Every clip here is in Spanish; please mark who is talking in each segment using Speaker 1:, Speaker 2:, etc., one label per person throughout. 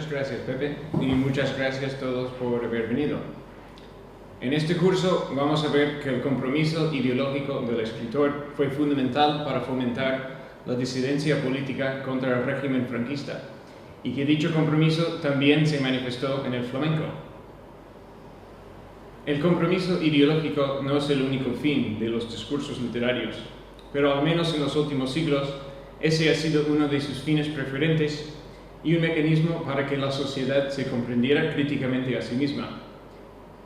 Speaker 1: Muchas gracias, Pepe, y muchas gracias a todos por haber venido. En este curso vamos a ver que el compromiso ideológico del escritor fue fundamental para fomentar la disidencia política contra el régimen franquista, y que dicho compromiso también se manifestó en el flamenco. El compromiso ideológico no es el único fin de los discursos literarios, pero al menos en los últimos siglos ese ha sido uno de sus fines preferentes y un mecanismo para que la sociedad se comprendiera críticamente a sí misma.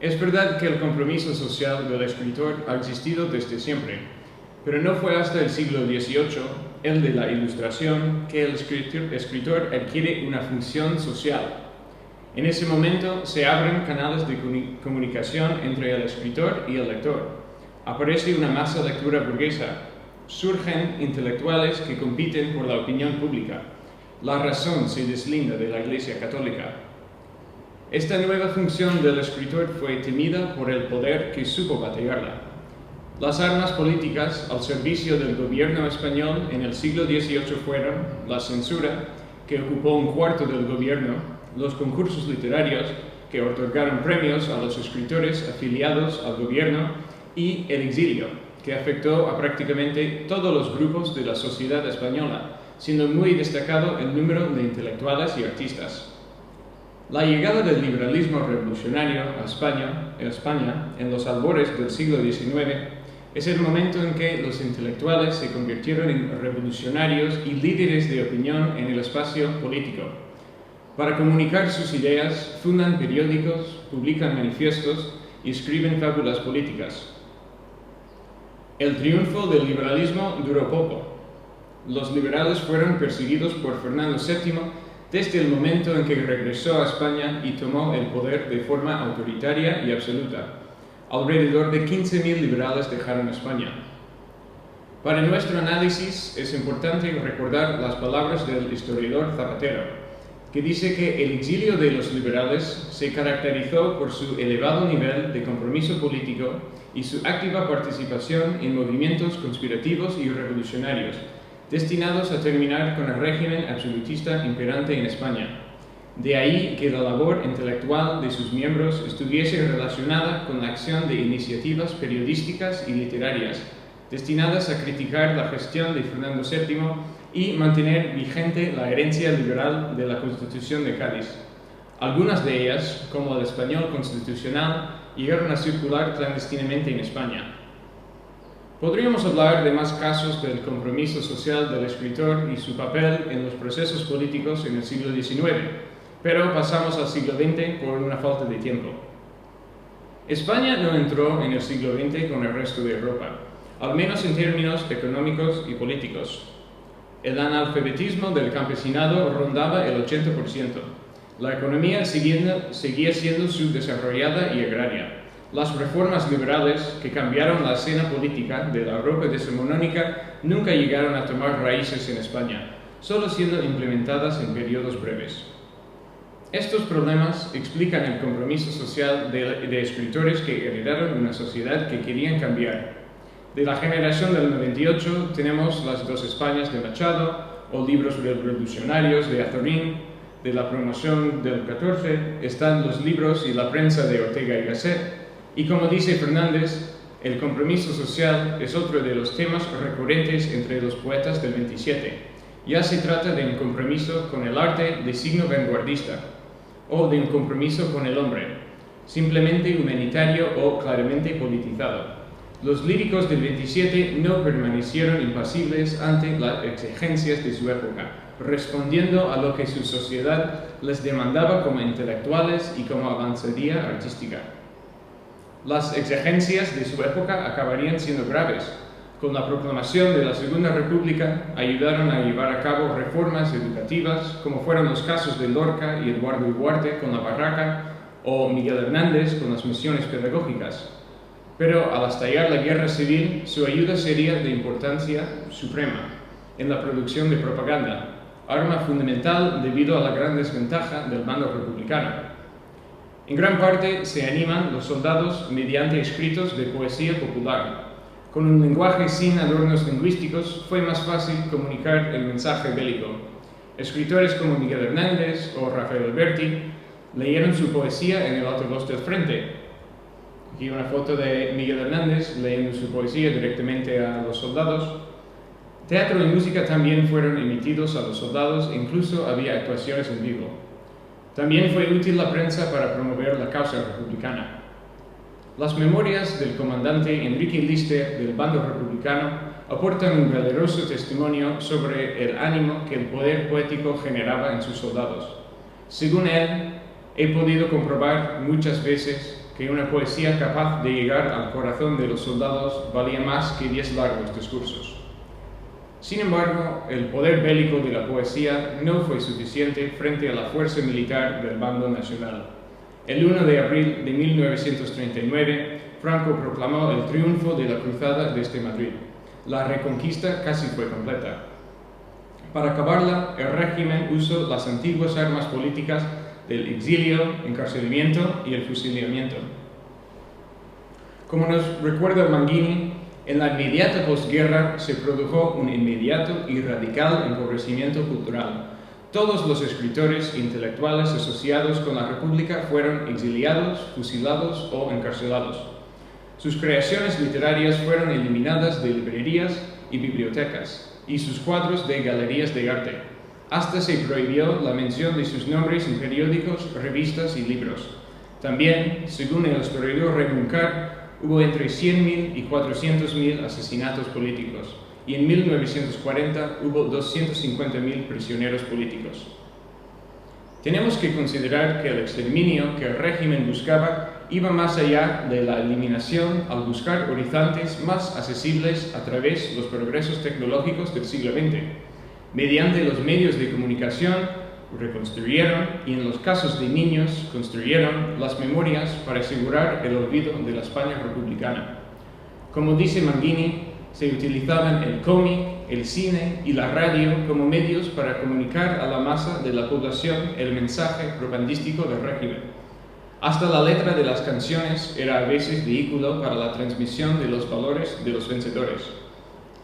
Speaker 1: Es verdad que el compromiso social del escritor ha existido desde siempre, pero no fue hasta el siglo XVIII, el de la Ilustración, que el escritor adquiere una función social. En ese momento se abren canales de comunicación entre el escritor y el lector. Aparece una masa lectora burguesa. Surgen intelectuales que compiten por la opinión pública. La razón se deslinda de la Iglesia Católica. Esta nueva función del escritor fue temida por el poder que supo batallarla. Las armas políticas al servicio del gobierno español en el siglo XVIII fueron la censura, que ocupó un cuarto del gobierno, los concursos literarios, que otorgaron premios a los escritores afiliados al gobierno, y el exilio, que afectó a prácticamente todos los grupos de la sociedad española, siendo muy destacado el número de intelectuales y artistas. La llegada del liberalismo revolucionario a España en los albores del siglo XIX es el momento en que los intelectuales se convirtieron en revolucionarios y líderes de opinión en el espacio político. Para comunicar sus ideas, fundan periódicos, publican manifiestos y escriben fábulas políticas. El triunfo del liberalismo duró poco. Los liberales fueron perseguidos por Fernando VII desde el momento en que regresó a España y tomó el poder de forma autoritaria y absoluta. Alrededor de 15.000 liberales dejaron España. Para nuestro análisis es importante recordar las palabras del historiador Zapatero, que dice que el exilio de los liberales se caracterizó por su elevado nivel de compromiso político y su activa participación en movimientos conspirativos y revolucionarios, destinados a terminar con el régimen absolutista imperante en España. De ahí que la labor intelectual de sus miembros estuviese relacionada con la acción de iniciativas periodísticas y literarias, destinadas a criticar la gestión de Fernando VII y mantener vigente la herencia liberal de la Constitución de Cádiz. Algunas de ellas, como el Español Constitucional, llegaron a circular clandestinamente en España. Podríamos hablar de más casos del compromiso social del escritor y su papel en los procesos políticos en el siglo XIX, pero pasamos al siglo XX por una falta de tiempo. España no entró en el siglo XX con el resto de Europa, al menos en términos económicos y políticos. El analfabetismo del campesinado rondaba el 80%. La economía seguía siendo subdesarrollada y agraria. Las reformas liberales que cambiaron la escena política de la Europa decimonónica nunca llegaron a tomar raíces en España, solo siendo implementadas en periodos breves. Estos problemas explican el compromiso social de escritores que heredaron una sociedad que querían cambiar. De la generación del 98 tenemos Las dos Españas de Machado o Libros revolucionarios de Azorín. De la promoción del 14 están los libros y la prensa de Ortega y Gasset. Y como dice Fernández, el compromiso social es otro de los temas recurrentes entre los poetas del 27. Ya se trata de un compromiso con el arte de signo vanguardista, o de un compromiso con el hombre, simplemente humanitario o claramente politizado. Los líricos del 27 no permanecieron impasibles ante las exigencias de su época, respondiendo a lo que su sociedad les demandaba como intelectuales y como avanzadía artística. Las exigencias de su época acabarían siendo graves. Con la proclamación de la Segunda República ayudaron a llevar a cabo reformas educativas, como fueron los casos de Lorca y Eduardo Ugarte con la Barraca, o Miguel Hernández con las misiones pedagógicas. Pero al estallar la guerra civil, su ayuda sería de importancia suprema en la producción de propaganda, arma fundamental debido a la gran desventaja del bando republicano. En gran parte se animan los soldados mediante escritos de poesía popular. Con un lenguaje sin adornos lingüísticos fue más fácil comunicar el mensaje bélico. Escritores como Miguel Hernández o Rafael Alberti leyeron su poesía en el autobús del frente. Aquí una foto de Miguel Hernández leyendo su poesía directamente a los soldados. Teatro y música también fueron emitidos a los soldados e incluso había actuaciones en vivo. También fue útil la prensa para promover la causa republicana. Las memorias del comandante Enrique Lister del bando republicano aportan un valeroso testimonio sobre el ánimo que el poder poético generaba en sus soldados. Según él, he podido comprobar muchas veces que una poesía capaz de llegar al corazón de los soldados valía más que 10 largos discursos. Sin embargo, el poder bélico de la poesía no fue suficiente frente a la fuerza militar del bando nacional. El 1 de abril de 1939, Franco proclamó el triunfo de la cruzada desde Madrid. La reconquista casi fue completa. Para acabarla, el régimen usó las antiguas armas políticas del exilio, encarcelamiento y el fusilamiento. Como nos recuerda Manghini, en la inmediata posguerra se produjo un inmediato y radical empobrecimiento cultural. Todos los escritores e intelectuales asociados con la República fueron exiliados, fusilados o encarcelados. Sus creaciones literarias fueron eliminadas de librerías y bibliotecas, y sus cuadros de galerías de arte. Hasta se prohibió la mención de sus nombres en periódicos, revistas y libros. También, según el historiador Raymond Carr, hubo entre 100.000 y 400.000 asesinatos políticos, y en 1940 hubo 250.000 prisioneros políticos. Tenemos que considerar que el exterminio que el régimen buscaba iba más allá de la eliminación al buscar horizontes más accesibles a través de los progresos tecnológicos del siglo XX. Mediante los medios de comunicación, reconstruyeron y en los casos de niños construyeron las memorias para asegurar el olvido de la España republicana. Como dice Manghini, se utilizaban el cómic, el cine y la radio como medios para comunicar a la masa de la población el mensaje propagandístico del régimen. Hasta la letra de las canciones era a veces vehículo para la transmisión de los valores de los vencedores.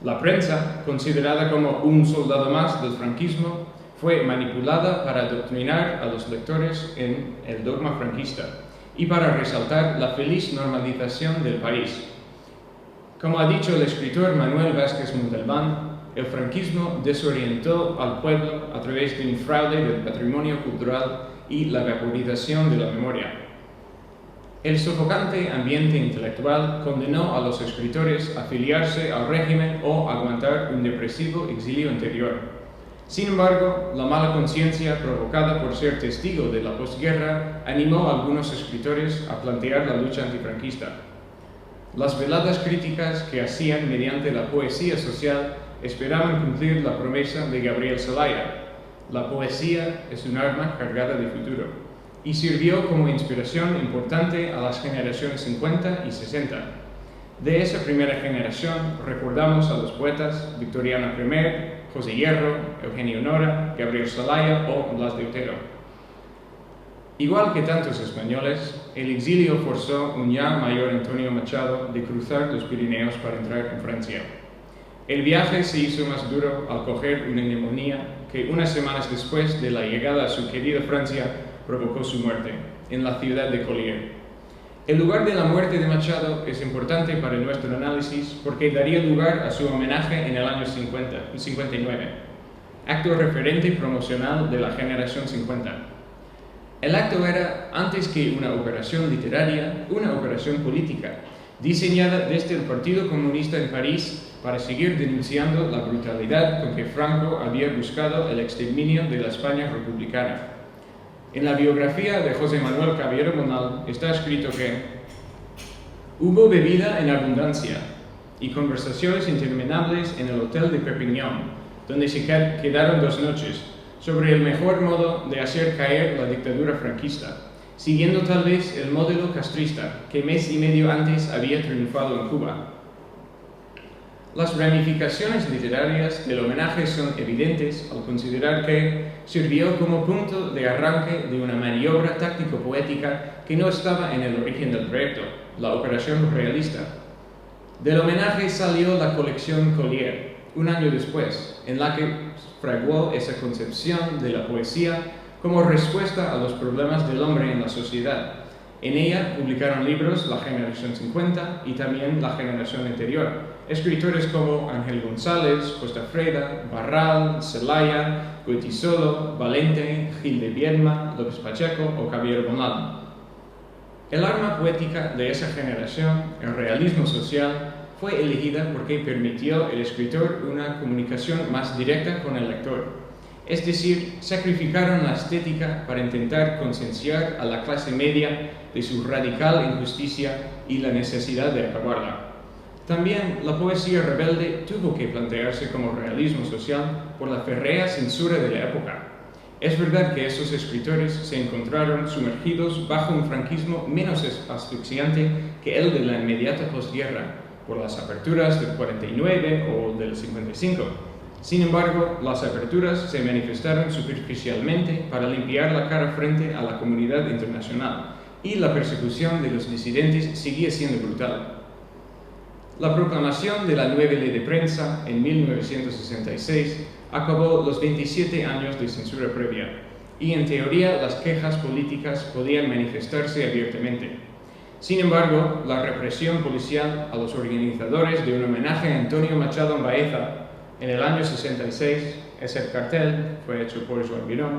Speaker 1: La prensa, considerada como un soldado más del franquismo, fue manipulada para adoctrinar a los lectores en el dogma franquista y para resaltar la feliz normalización del país. Como ha dicho el escritor Manuel Vázquez Montalbán, el franquismo desorientó al pueblo a través de un fraude del patrimonio cultural y la vaporización de la memoria. El sofocante ambiente intelectual condenó a los escritores a afiliarse al régimen o aguantar un depresivo exilio interior. Sin embargo, la mala conciencia provocada por ser testigo de la posguerra animó a algunos escritores a plantear la lucha antifranquista. Las veladas críticas que hacían mediante la poesía social esperaban cumplir la promesa de Gabriel Zelaya: la poesía es un arma cargada de futuro, y sirvió como inspiración importante a las generaciones 50 y 60. De esa primera generación recordamos a los poetas Victoriano Cremer, José Hierro, Eugenio Nora, Gabriel Zelaya o Blas de Otero. Igual que tantos españoles, el exilio forzó a un ya mayor Antonio Machado de cruzar los Pirineos para entrar en Francia. El viaje se hizo más duro al coger una neumonía que unas semanas después de la llegada a su querida Francia provocó su muerte, en la ciudad de Collier. El lugar de la muerte de Machado es importante para nuestro análisis porque daría lugar a su homenaje en el año 59, acto referente y promocional de la generación 50. El acto era, antes que una operación literaria, una operación política, diseñada desde el Partido Comunista en París para seguir denunciando la brutalidad con que Franco había buscado el exterminio de la España republicana. En la biografía de José Manuel Caballero Bonal está escrito que hubo bebida en abundancia y conversaciones interminables en el hotel de Perpignan, donde se quedaron 2 noches, sobre el mejor modo de hacer caer la dictadura franquista, siguiendo tal vez el modelo castrista que mes y medio antes había triunfado en Cuba. Las ramificaciones literarias del homenaje son evidentes al considerar que sirvió como punto de arranque de una maniobra táctico-poética que no estaba en el origen del proyecto, la operación realista. Del homenaje salió la colección Collier, un año después, en la que fraguó esa concepción de la poesía como respuesta a los problemas del hombre en la sociedad. En ella publicaron libros la generación 50 y también la generación anterior. Escritores como Ángel González, Costa Freda, Barral, Celaya, Goytisolo, Valente, Gil de Viedma, López Pacheco o Caballero Bonal. El arma poética de esa generación, el realismo social, fue elegida porque permitió al escritor una comunicación más directa con el lector. Es decir, sacrificaron la estética para intentar concienciar a la clase media de su radical injusticia y la necesidad de acabarla. También la poesía rebelde tuvo que plantearse como realismo social por la férrea censura de la época. Es verdad que esos escritores se encontraron sumergidos bajo un franquismo menos asfixiante que el de la inmediata posguerra, por las aperturas del 49 o del 55. Sin embargo, las aperturas se manifestaron superficialmente para limpiar la cara frente a la comunidad internacional, y la persecución de los disidentes seguía siendo brutal. La proclamación de la nueva ley de prensa en 1966 acabó los 27 años de censura previa, y en teoría las quejas políticas podían manifestarse abiertamente. Sin embargo, la represión policial a los organizadores de un homenaje a Antonio Machado Baeza en el año 66, ese cartel fue hecho por Joan Miró,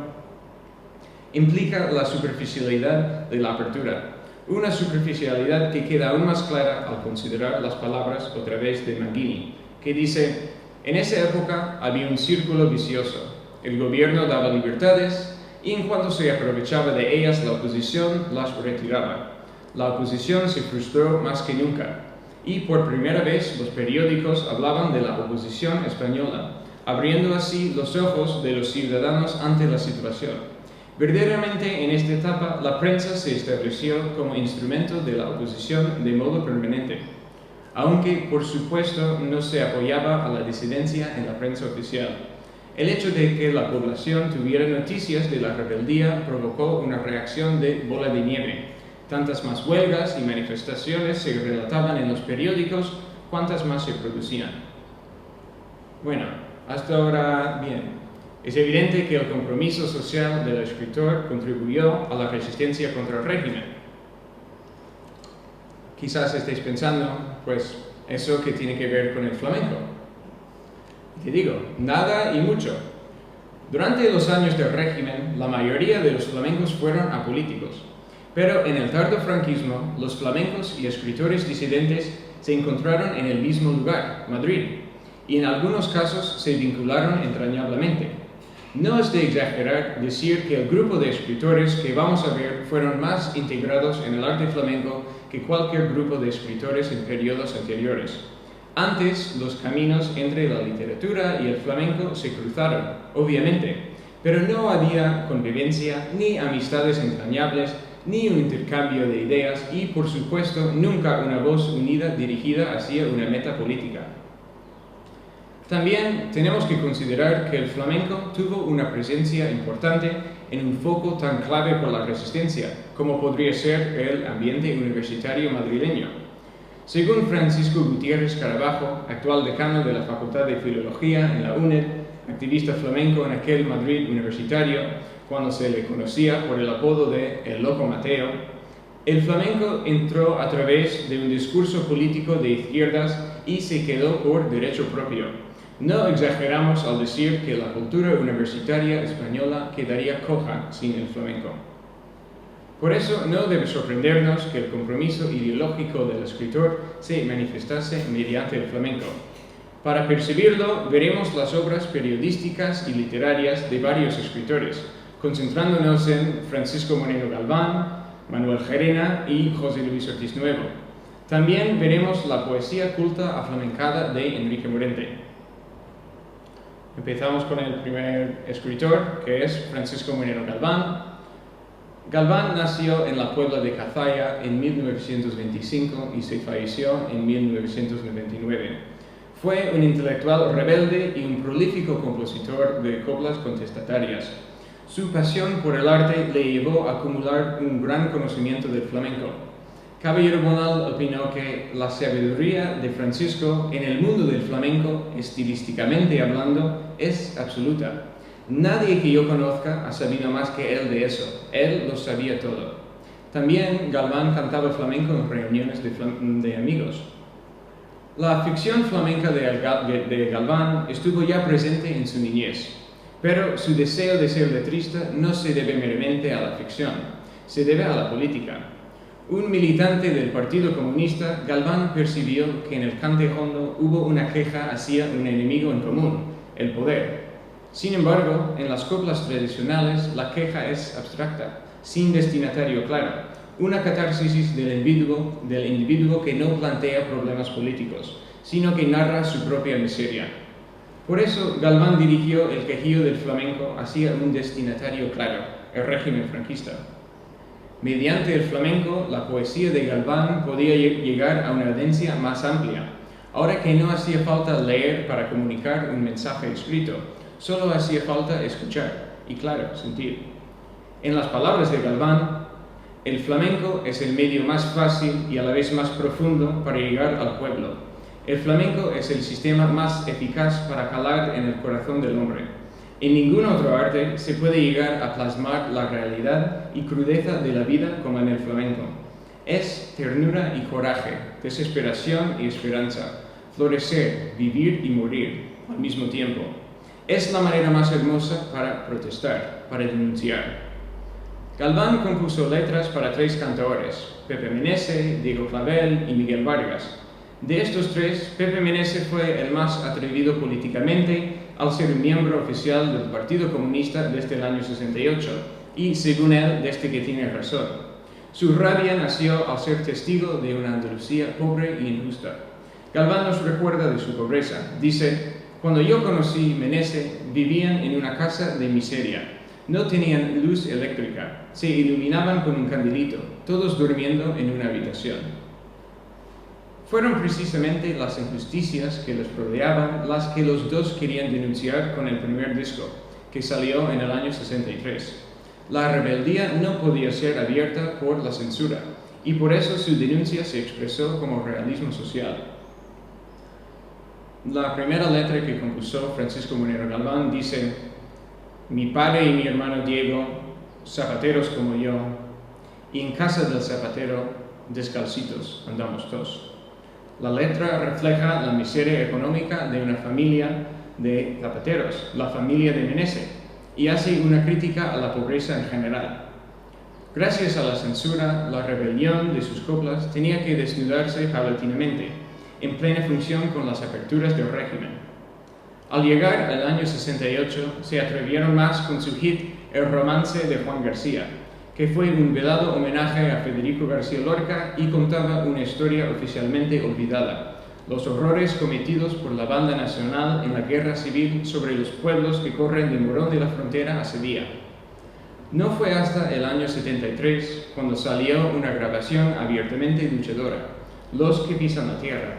Speaker 1: implica la superficialidad de la apertura, una superficialidad que queda aún más clara al considerar las palabras otra vez de Manghini, que dice: en esa época había un círculo vicioso, el gobierno daba libertades y en cuanto se aprovechaba de ellas la oposición las retiraba. La oposición se frustró más que nunca, y por primera vez los periódicos hablaban de la oposición española, abriendo así los ojos de los ciudadanos ante la situación. Verdaderamente en esta etapa la prensa se estableció como instrumento de la oposición de modo permanente, aunque por supuesto no se apoyaba a la disidencia en la prensa oficial. El hecho de que la población tuviera noticias de la rebeldía provocó una reacción de bola de nieve. Tantas más huelgas y manifestaciones se relataban en los periódicos, cuantas más se producían. Bueno, hasta ahora bien. Es evidente que el compromiso social del escritor contribuyó a la resistencia contra el régimen. Quizás estéis pensando, pues, ¿eso qué tiene que ver con el flamenco? Y te digo, nada y mucho. Durante los años del régimen, la mayoría de los flamencos fueron apolíticos. Pero en el tardo franquismo, los flamencos y escritores disidentes se encontraron en el mismo lugar, Madrid, y en algunos casos se vincularon entrañablemente. No es de exagerar decir que el grupo de escritores que vamos a ver fueron más integrados en el arte flamenco que cualquier grupo de escritores en periodos anteriores. Antes, los caminos entre la literatura y el flamenco se cruzaron, obviamente, pero no había convivencia, ni amistades entrañables, ni un intercambio de ideas y, por supuesto, nunca una voz unida dirigida hacia una meta política. También tenemos que considerar que el flamenco tuvo una presencia importante en un foco tan clave por la resistencia, como podría ser el ambiente universitario madrileño. Según Francisco Gutiérrez Carabajo, actual decano de la Facultad de Filología en la UNED, activista flamenco en aquel Madrid universitario, cuando se le conocía por el apodo de El Loco Mateo, el flamenco entró a través de un discurso político de izquierdas y se quedó por derecho propio. No exageramos al decir que la cultura universitaria española quedaría coja sin el flamenco. Por eso no debe sorprendernos que el compromiso ideológico del escritor se manifestase mediante el flamenco. Para percibirlo, veremos las obras periodísticas y literarias de varios escritores, concentrándonos en Francisco Moreno Galván, Manuel Gerena y José Luis Ortiz Nuevo. También veremos la poesía culta aflamencada de Enrique Morente. Empezamos con el primer escritor, que es Francisco Moreno Galván. Galván nació en la Puebla de Cazalla en 1925 y se falleció en 1999. Fue un intelectual rebelde y un prolífico compositor de coplas contestatarias. Su pasión por el arte le llevó a acumular un gran conocimiento del flamenco. Caballero Bonal opinó que la sabiduría de Francisco en el mundo del flamenco, estilísticamente hablando, es absoluta. Nadie que yo conozca ha sabido más que él de eso. Él lo sabía todo. También Galván cantaba flamenco en reuniones de amigos. La afición flamenca de Galván estuvo ya presente en su niñez, pero su deseo de ser letrista no se debe meramente a la afición, se debe a la política. Un militante del Partido Comunista, Galván percibió que en el cante hondo hubo una queja hacia un enemigo en común, el poder. Sin embargo, en las coplas tradicionales la queja es abstracta, sin destinatario claro, una catarsis del individuo que no plantea problemas políticos, sino que narra su propia miseria. Por eso, Galván dirigió el quejío del flamenco hacia un destinatario claro, el régimen franquista. Mediante el flamenco, la poesía de Galván podía llegar a una audiencia más amplia, ahora que no hacía falta leer para comunicar un mensaje escrito, solo hacía falta escuchar y, claro, sentir. En las palabras de Galván, el flamenco es el medio más fácil y a la vez más profundo para llegar al pueblo. El flamenco es el sistema más eficaz para calar en el corazón del hombre. En ningún otro arte se puede llegar a plasmar la realidad y crudeza de la vida como en el flamenco. Es ternura y coraje, desesperación y esperanza, florecer, vivir y morir al mismo tiempo. Es la manera más hermosa para protestar, para denunciar. Galván compuso letras para 3 cantadores, Pepe Menése, Diego Clavel y Miguel Vargas. De estos 3, Pepe Menése fue el más atrevido políticamente al ser miembro oficial del Partido Comunista desde el año 68 y, según él, desde que tiene razón. Su rabia nació al ser testigo de una Andalucía pobre e injusta. Galván nos recuerda de su pobreza. Dice: cuando yo conocí Menése, vivían en una casa de miseria. No tenían luz eléctrica, se iluminaban con un candilito, todos durmiendo en una habitación. Fueron precisamente las injusticias que les rodeaban las que los dos querían denunciar con el primer disco, que salió en el año 63. La rebeldía no podía ser abierta por la censura, y por eso su denuncia se expresó como realismo social. La primera letra que compuso Francisco Monero Galván dice: mi padre y mi hermano Diego, zapateros como yo, y en casa del zapatero, descalcitos, andamos todos. La letra refleja la miseria económica de una familia de zapateros, la familia de Menése, y hace una crítica a la pobreza en general. Gracias a la censura, la rebelión de sus coplas tenía que desnudarse paulatinamente, en plena función con las aperturas del régimen. Al llegar al año 68, se atrevieron más con su hit El romance de Juan García, que fue un velado homenaje a Federico García Lorca y contaba una historia oficialmente olvidada: los horrores cometidos por la banda nacional en la guerra civil sobre los pueblos que corren de Morón de la Frontera a Sevilla. No fue hasta el año 73 cuando salió una grabación abiertamente luchadora, Los que pisan la tierra.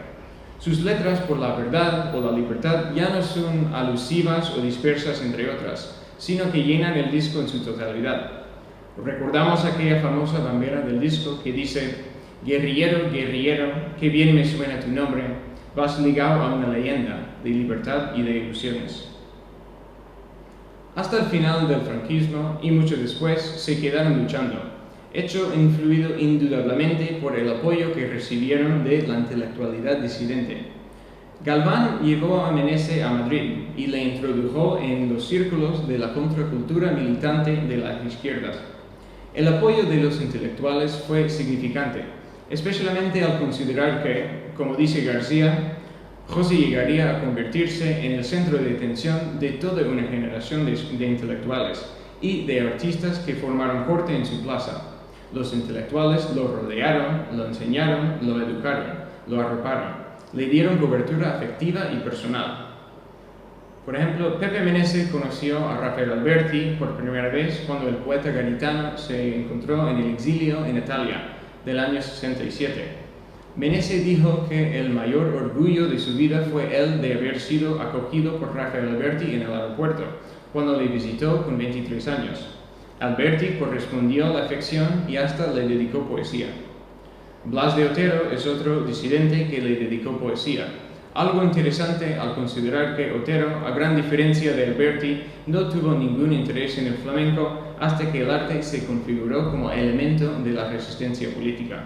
Speaker 1: Sus letras por la verdad o la libertad ya no son alusivas o dispersas entre otras, sino que llenan el disco en su totalidad. Recordamos aquella famosa bambera del disco que dice: guerrillero, guerrillero, qué bien me suena tu nombre, vas ligado a una leyenda de libertad y de ilusiones. Hasta el final del franquismo y mucho después se quedaron luchando, hecho influido indudablemente por el apoyo que recibieron de la intelectualidad disidente. Galván llevó a Menése a Madrid y le introdujo en los círculos de la contracultura militante de las izquierdas. El apoyo de los intelectuales fue significante, especialmente al considerar que, como dice García, José llegaría a convertirse en el centro de atención de toda una generación de intelectuales y de artistas que formaron corte en su plaza. Los intelectuales lo rodearon, lo enseñaron, lo educaron, lo arroparon, le dieron cobertura afectiva y personal. Por ejemplo, Pepe Menése conoció a Rafael Alberti por primera vez cuando el poeta gaditano se encontró en el exilio en Italia del año 67. Menése dijo que el mayor orgullo de su vida fue el de haber sido acogido por Rafael Alberti en el aeropuerto, cuando le visitó con 23 años. Alberti correspondió a la afección y hasta le dedicó poesía. Blas de Otero es otro disidente que le dedicó poesía. Algo interesante al considerar que Otero, a gran diferencia de Alberti, no tuvo ningún interés en el flamenco hasta que el arte se configuró como elemento de la resistencia política.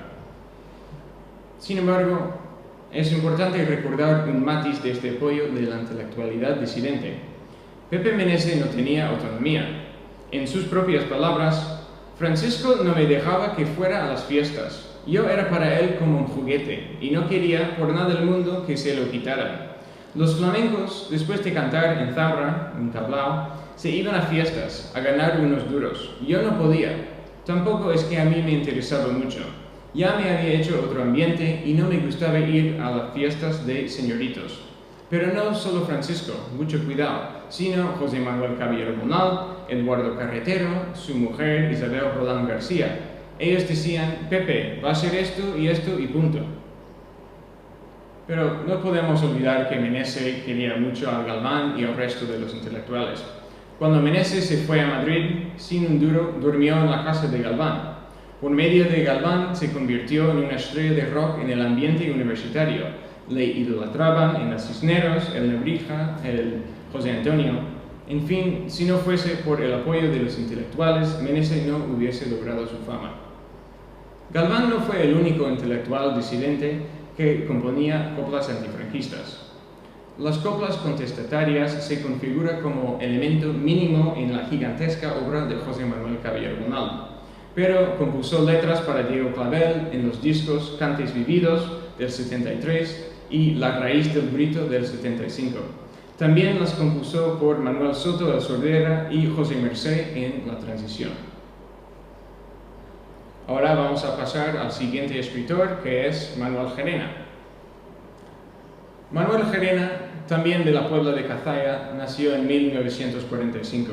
Speaker 1: Sin embargo, es importante recordar un matiz de este apoyo de la intelectualidad disidente. Pepe Meneses no tenía autonomía. En sus propias palabras, Francisco no me dejaba que fuera a las fiestas. Yo era para él como un juguete y no quería por nada del mundo que se lo quitaran. Los flamencos, después de cantar en Zabra, en tablao, se iban a fiestas a ganar unos duros. Yo no podía. Tampoco es que a mí me interesaba mucho. Ya me había hecho otro ambiente y no me gustaba ir a las fiestas de señoritos. Pero no solo Francisco, mucho cuidado, sino José Manuel Caballero Bonal, Eduardo Carretero, su mujer Isabel Roldán García. Ellos decían, Pepe, va a ser esto y punto. Pero no podemos olvidar que Meneses quería mucho a Galván y al resto de los intelectuales. Cuando Meneses se fue a Madrid, sin un duro, durmió en la casa de Galván. Por medio de Galván se convirtió en una estrella de rock en el ambiente universitario. Le idolatraban en el Cisneros, el Nebrija, el José Antonio. En fin, si no fuese por el apoyo de los intelectuales, Meneses no hubiese logrado su fama. Galván no fue el único intelectual disidente que componía coplas antifranquistas. Las coplas contestatarias se configuran como elemento mínimo en la gigantesca obra de José Manuel Caballero Bonal, pero compuso letras para Diego Clavel en los discos Cantes Vividos del 73 y La Raíz del Grito del 75. También las compuso por Manuel Soto de Sordera y José Mercé en La Transición. Ahora vamos a pasar al siguiente escritor, que es Manuel Gerena. Manuel Gerena, también de la Puebla de Cazalla, nació en 1945.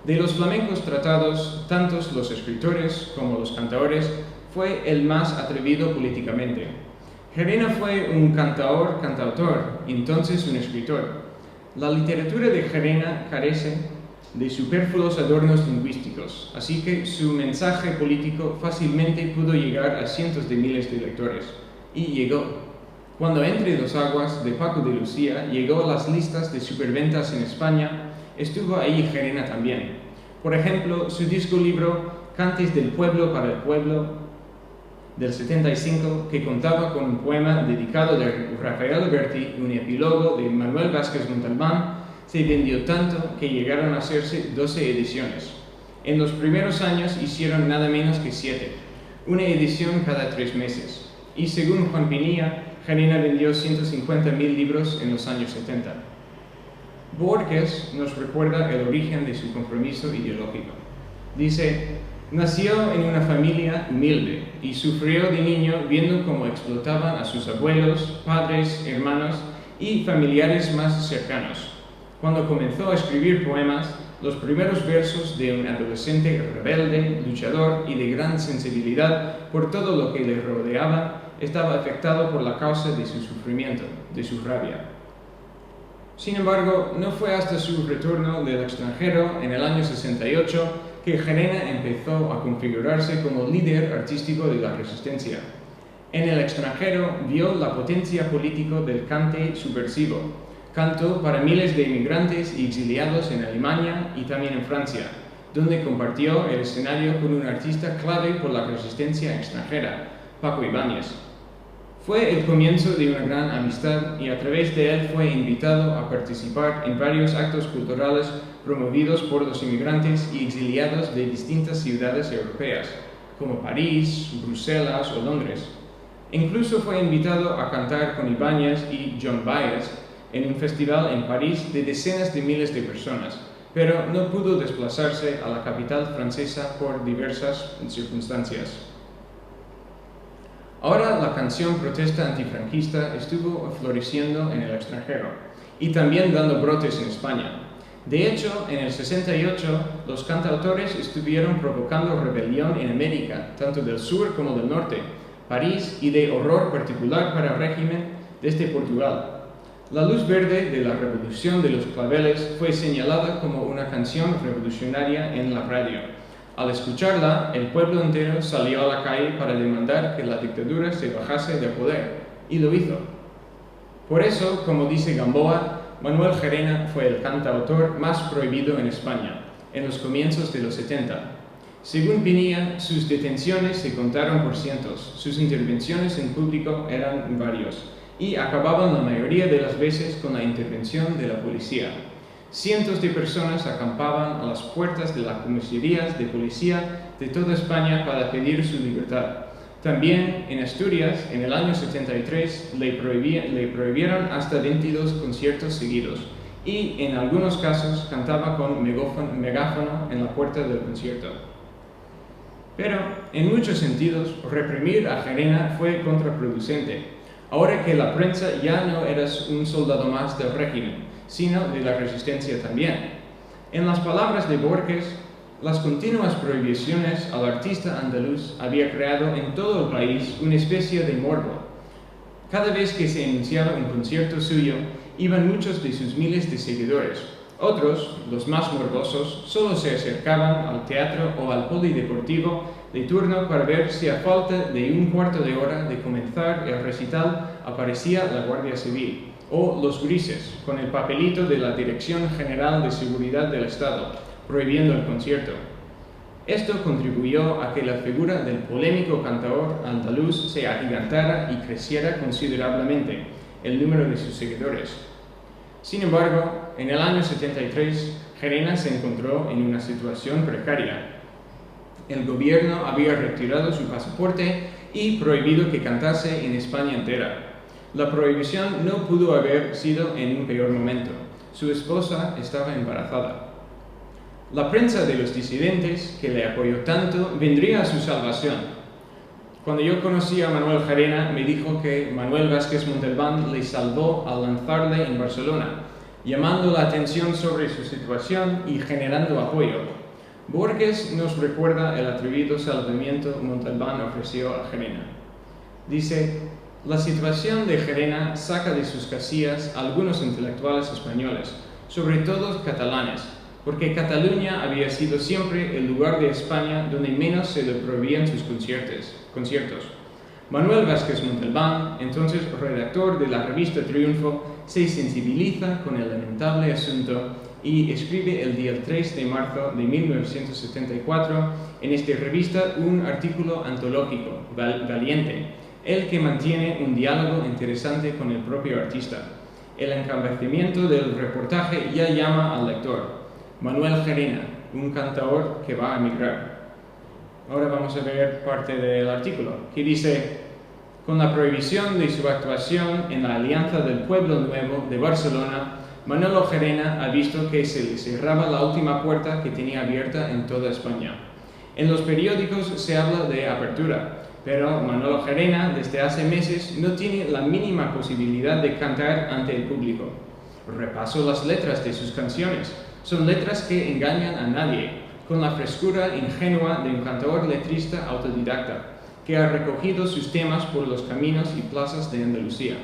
Speaker 1: De los flamencos tratados, tantos los escritores como los cantaores, fue el más atrevido políticamente. Gerena fue un cantautor, entonces un escritor. La literatura de Gerena carece de superfluos adornos lingüísticos, así que su mensaje político fácilmente pudo llegar a cientos de miles de lectores. Y llegó. Cuando Entre dos aguas, de Paco de Lucía, llegó a las listas de superventas en España, estuvo ahí Gerena también. Por ejemplo, su disco-libro Cantes del Pueblo para el Pueblo, del 75, que contaba con un poema dedicado de Rafael Alberti y un epílogo de Manuel Vázquez Montalbán, se vendió tanto que llegaron a hacerse 12 ediciones. En los primeros años hicieron nada menos que 7, una edición cada 3 meses. Y según Juan Pinilla, Gerena vendió 150.000 libros en los años 70. Borges nos recuerda el origen de su compromiso ideológico. Dice, nació en una familia humilde y sufrió de niño viendo cómo explotaban a sus abuelos, padres, hermanos y familiares más cercanos. Cuando comenzó a escribir poemas, los primeros versos de un adolescente rebelde, luchador y de gran sensibilidad por todo lo que le rodeaba, estaba afectado por la causa de su sufrimiento, de su rabia. Sin embargo, no fue hasta su retorno del extranjero en el año 68 que Gerena empezó a configurarse como líder artístico de la resistencia. En el extranjero vio la potencia política del cante subversivo. Cantó para miles de inmigrantes y exiliados en Alemania y también en Francia, donde compartió el escenario con un artista clave por la resistencia extranjera, Paco Ibáñez. Fue el comienzo de una gran amistad y a través de él fue invitado a participar en varios actos culturales promovidos por los inmigrantes y exiliados de distintas ciudades europeas, como París, Bruselas o Londres. Incluso fue invitado a cantar con Ibáñez y John Baez en un festival en París de decenas de miles de personas, pero no pudo desplazarse a la capital francesa por diversas circunstancias. Ahora la canción protesta antifranquista estuvo floreciendo en el extranjero y también dando brotes en España. De hecho, en el 68, los cantautores estuvieron provocando rebelión en América, tanto del sur como del norte, París y de horror particular para el régimen desde Portugal. La luz verde de la Revolución de los Claveles fue señalada como una canción revolucionaria en la radio. Al escucharla, el pueblo entero salió a la calle para demandar que la dictadura se bajase del poder, y lo hizo. Por eso, como dice Gamboa, Manuel Gerena fue el cantautor más prohibido en España, en los comienzos de los 70. Según Pinilla, sus detenciones se contaron por cientos, sus intervenciones en público eran varios, y acababan la mayoría de las veces con la intervención de la policía. Cientos de personas acampaban a las puertas de las comisarías de policía de toda España para pedir su libertad. También en Asturias, en el año 73, le prohibieron hasta 22 conciertos seguidos y en algunos casos cantaba con megáfono en la puerta del concierto. Pero, en muchos sentidos, reprimir a Gerena fue contraproducente, ahora que la prensa ya no era un soldado más del régimen, sino de la resistencia también. En las palabras de Borges, las continuas prohibiciones al artista andaluz había creado en todo el país una especie de morbo. Cada vez que se anunciaba un concierto suyo, iban muchos de sus miles de seguidores. Otros, los más morbosos, solo se acercaban al teatro o al polideportivo de turno para ver si a falta de un cuarto de hora de comenzar el recital aparecía la Guardia Civil o los grises, con el papelito de la Dirección General de Seguridad del Estado, prohibiendo el concierto. Esto contribuyó a que la figura del polémico cantador andaluz se agigantara y creciera considerablemente el número de sus seguidores. Sin embargo, en el año 73, Gerena se encontró en una situación precaria. El gobierno había retirado su pasaporte y prohibido que cantase en España entera. La prohibición no pudo haber sido en un peor momento. Su esposa estaba embarazada. La prensa de los disidentes, que le apoyó tanto, vendría a su salvación. Cuando yo conocí a Manuel Gerena, me dijo que Manuel Vázquez Montalbán le salvó al lanzarle en Barcelona, llamando la atención sobre su situación y generando apoyo. Borges nos recuerda el atrevido salvamiento Montalbán ofreció a Gerena. Dice: la situación de Gerena saca de sus casillas a algunos intelectuales españoles, sobre todo catalanes, porque Cataluña había sido siempre el lugar de España donde menos se le prohibían sus conciertos. Manuel Vázquez Montalbán, entonces redactor de la revista Triunfo, se sensibiliza con el lamentable asunto y escribe el día 3 de marzo de 1974 en esta revista un artículo antológico, valiente, el que mantiene un diálogo interesante con el propio artista. El encabezamiento del reportaje ya llama al lector: Manuel Gerena, un cantador que va a emigrar. Ahora vamos a ver parte del artículo, que dice: con la prohibición de su actuación en la Alianza del Pueblo Nuevo de Barcelona, Manolo Gerena ha visto que se le cerraba la última puerta que tenía abierta en toda España. En los periódicos se habla de apertura, pero Manolo Gerena desde hace meses no tiene la mínima posibilidad de cantar ante el público. Repaso las letras de sus canciones. Son letras que engañan a nadie, con la frescura ingenua de un cantador letrista autodidacta, que ha recogido sus temas por los caminos y plazas de Andalucía.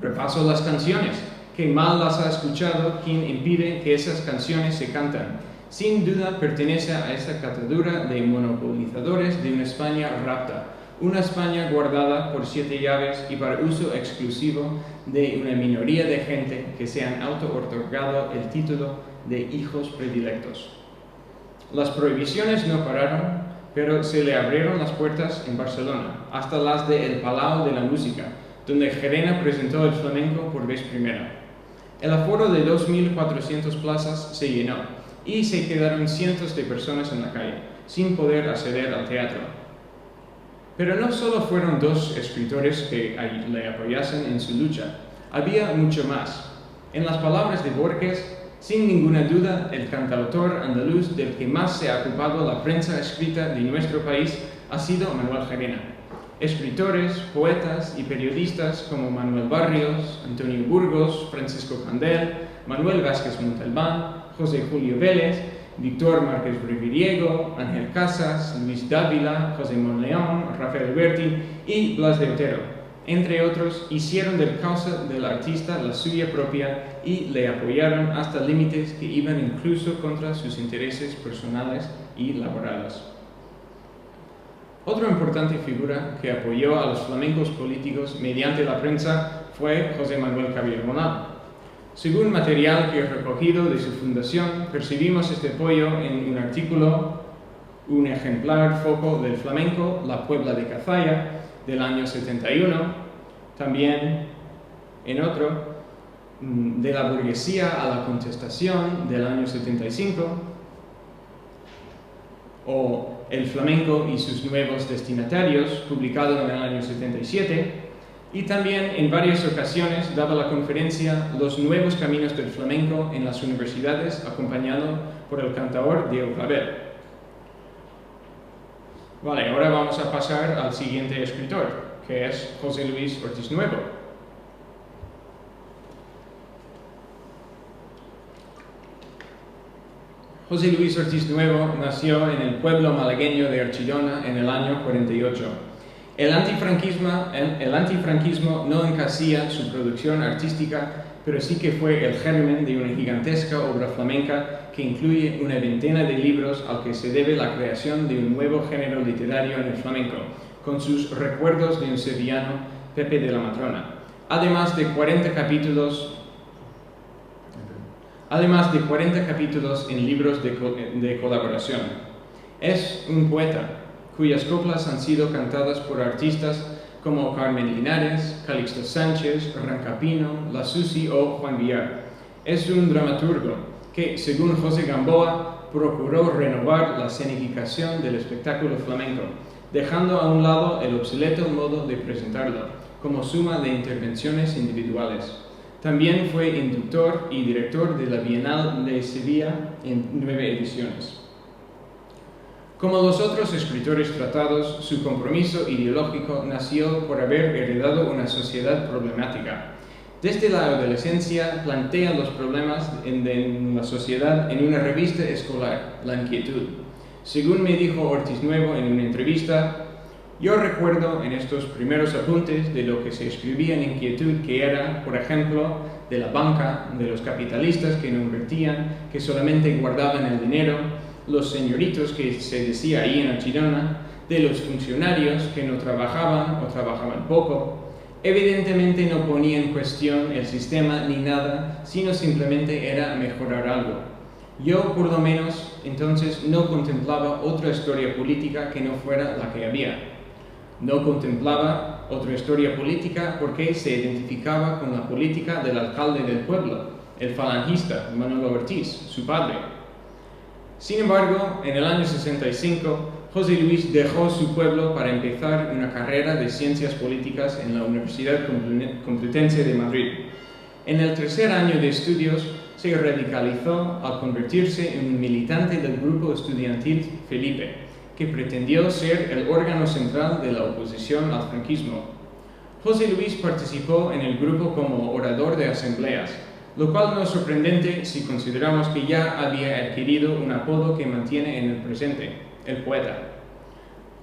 Speaker 1: Repaso las canciones, que mal las ha escuchado quien impide que esas canciones se cantan. Sin duda pertenece a esa catadura de monopolizadores de una España rapta, una España guardada por 7 llaves y para uso exclusivo de una minoría de gente que se han auto-otorgado el título de hijos predilectos. Las prohibiciones no pararon, pero se le abrieron las puertas en Barcelona, hasta las de El Palau de la Música, donde Gerena presentó el flamenco por vez primera. El aforo de 2.400 plazas se llenó y se quedaron cientos de personas en la calle, sin poder acceder al teatro. Pero no solo fueron 2 escritores que le apoyasen en su lucha, había mucho más. En las palabras de Borges, sin ninguna duda, el cantautor andaluz del que más se ha ocupado la prensa escrita de nuestro país ha sido Manuel Gerena. Escritores, poetas y periodistas como Manuel Barrios, Antonio Burgos, Francisco Candel, Manuel Vázquez Montalbán, José Julio Vélez, Víctor Márquez Riviriego, Ángel Casas, Luis Dávila, José Monleón, Rafael Berti y Blas de Otero, entre otros, hicieron del causa del artista la suya propia y le apoyaron hasta límites que iban incluso contra sus intereses personales y laborales. Otra importante figura que apoyó a los flamencos políticos mediante la prensa fue José Manuel Caballero-Bonal. Según material que he recogido de su fundación, percibimos este apoyo en un artículo, un ejemplar foco del flamenco, La Puebla de Cazalla, del año 71, también en otro, de la burguesía a la contestación, del año 75, o El flamenco y sus nuevos destinatarios, publicado en el año 77, y también en varias ocasiones daba la conferencia Los nuevos caminos del flamenco en las universidades, acompañado por el cantaor Diego Clavel. Vale, ahora vamos a pasar al siguiente escritor, que es José Luis Ortiz Nuevo. José Luis Ortiz Nuevo nació en el pueblo malagueño de Archidona en el año 48. El antifranquismo no encasilla su producción artística, pero sí que fue el germen de una gigantesca obra flamenca que incluye una veintena de libros al que se debe la creación de un nuevo género literario en el flamenco, con sus recuerdos de un sevillano, Pepe de la Matrona, además de 40 capítulos en libros de colaboración. Es un poeta cuyas coplas han sido cantadas por artistas como Carmen Linares, Calixto Sánchez, Rancapino, La Susi o Juan Villar. Es un dramaturgo que, según José Gamboa, procuró renovar la escenificación del espectáculo flamenco, dejando a un lado el obsoleto modo de presentarlo, como suma de intervenciones individuales. También fue inductor y director de la Bienal de Sevilla en 9 ediciones. Como los otros escritores tratados, su compromiso ideológico nació por haber heredado una sociedad problemática. Desde la adolescencia plantea los problemas de la sociedad en una revista escolar, La Inquietud. Según me dijo Ortiz Nuevo en una entrevista, yo recuerdo en estos primeros apuntes de lo que se escribía en Inquietud, que era, por ejemplo, de la banca, de los capitalistas que no invertían, que solamente guardaban el dinero, los señoritos que se decía ahí en Archidona, de los funcionarios que no trabajaban o trabajaban poco. Evidentemente no ponía en cuestión el sistema ni nada, sino simplemente era mejorar algo. Yo, por lo menos, entonces no contemplaba otra historia política que no fuera la que había. No contemplaba otra historia política porque se identificaba con la política del alcalde del pueblo, el falangista Manolo Ortiz, su padre. Sin embargo, en el año 65, José Luis dejó su pueblo para empezar una carrera de ciencias políticas en la Universidad Complutense de Madrid. En el tercer año de estudios, se radicalizó al convertirse en un militante del grupo estudiantil Felipe, que pretendió ser el órgano central de la oposición al franquismo. José Luis participó en el grupo como orador de asambleas, lo cual no es sorprendente si consideramos que ya había adquirido un apodo que mantiene en el presente, el poeta.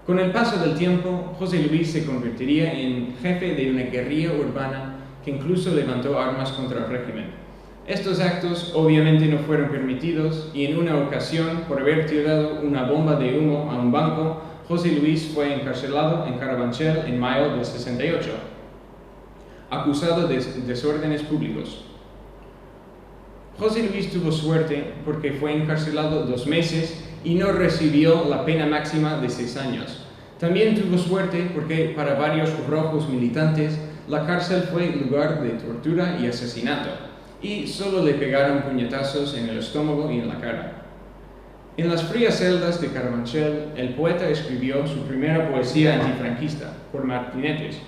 Speaker 1: Con el paso del tiempo, José Luis se convertiría en jefe de una guerrilla urbana que incluso levantó armas contra el régimen. Estos actos obviamente no fueron permitidos y en una ocasión, por haber tirado una bomba de humo a un banco, José Luis fue encarcelado en Carabanchel en mayo del 68, acusado de desórdenes públicos. José Luis tuvo suerte porque fue encarcelado 2 meses y no recibió la pena máxima de 6 años. También tuvo suerte porque para varios rojos militantes la cárcel fue lugar de tortura y asesinato, y solo le pegaron puñetazos en el estómago y en la cara. En las frías celdas de Carabanchel, el poeta escribió su primera poesía antifranquista, por Martinetes,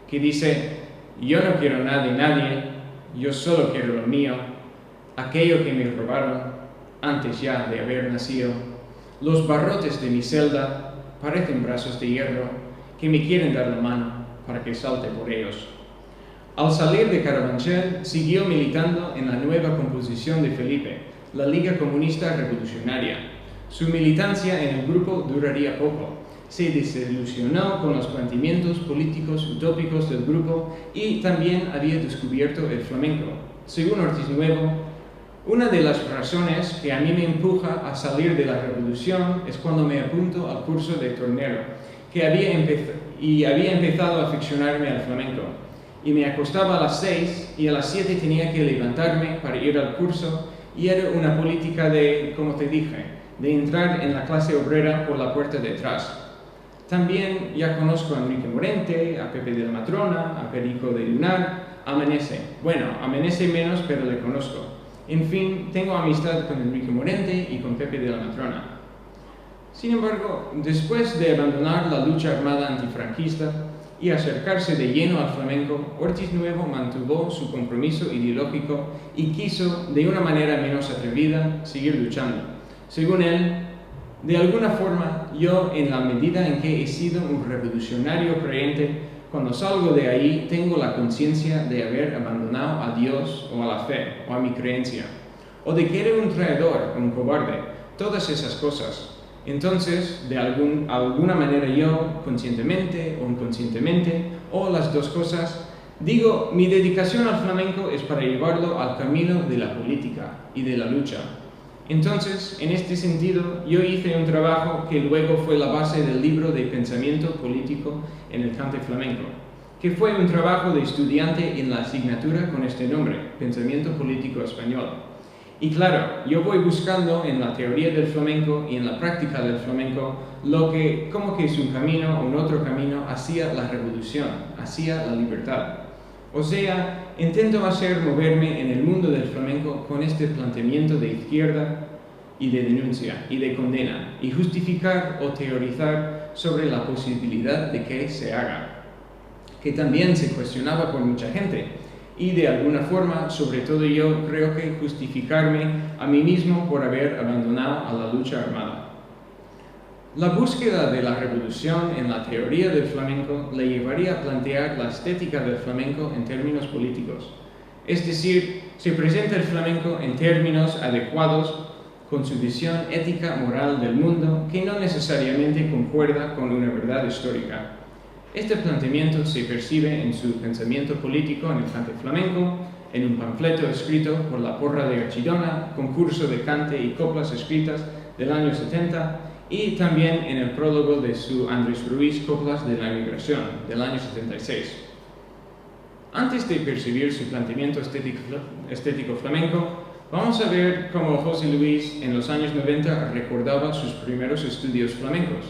Speaker 1: que dice: «Yo no quiero nada de nadie, yo solo quiero lo mío, aquello que me robaron antes ya de haber nacido. Los barrotes de mi celda parecen brazos de hierro que me quieren dar la mano para que salte por ellos». Al salir de Carabanchel, siguió militando en la nueva composición de Felipe, la Liga Comunista Revolucionaria. Su militancia en el grupo duraría poco. Se desilusionó con los planteamientos políticos utópicos del grupo y también había descubierto el flamenco. Según Ortiz Nuevo,
Speaker 2: Una de las razones que a mí me empuja a salir de la revolución es cuando me apunto al curso de tornero, había empezado a aficionarme al flamenco. Y me acostaba a las 6 y a las 7 tenía que levantarme para ir al curso, y era una política de, como te dije, de entrar en la clase obrera por la puerta de atrás. También ya conozco a Enrique Morente, a Pepe de la Matrona, a Perico de Lunar, a Menese. Bueno, a Menese menos, pero le conozco. En fin, tengo amistad con Enrique Morente y con Pepe de la Matrona. Sin embargo, después de abandonar la lucha armada antifranquista y acercarse de lleno al flamenco, Ortiz Nuevo mantuvo su compromiso ideológico y quiso, de una manera menos atrevida, seguir luchando. Según él, de alguna forma, yo, en la medida en que he sido un revolucionario creyente, cuando salgo de ahí tengo la conciencia de haber abandonado a Dios o a la fe o a mi creencia, o de que era un traidor o un cobarde, todas esas cosas. Entonces, de alguna manera yo, conscientemente o inconscientemente, o las dos cosas, digo, mi dedicación al flamenco es para llevarlo al camino de la política y de la lucha. Entonces, en este sentido, yo hice un trabajo que luego fue la base del libro de pensamiento político en el cante flamenco, que fue un trabajo de estudiante en la asignatura con este nombre, Pensamiento Político Español. Y claro, yo voy buscando en la teoría del flamenco y en la práctica del flamenco lo que, como que es un camino o un otro camino hacia la revolución, hacia la libertad. O sea, intento moverme en el mundo del flamenco con este planteamiento de izquierda y de denuncia y de condena, y justificar o teorizar sobre la posibilidad de que se haga, que también se cuestionaba por mucha gente, y de alguna forma, sobre todo yo, creo que justificarme a mí mismo por haber abandonado a la lucha armada. La búsqueda de la revolución en la teoría del flamenco le llevaría a plantear la estética del flamenco en términos políticos. Es decir, se presenta el flamenco en términos adecuados con su visión ética moral del mundo que no necesariamente concuerda con una verdad histórica. Este planteamiento se percibe en su pensamiento político en el cante flamenco, en un panfleto escrito por la Porra de Archidona, concurso de cante y coplas escritas del año 70, y también en el prólogo de su Andrés Ruiz Coplas de la Emigración, del año 76. Antes de percibir su planteamiento estético flamenco, vamos a ver cómo José Luis en los años 90 recordaba sus primeros estudios flamencos.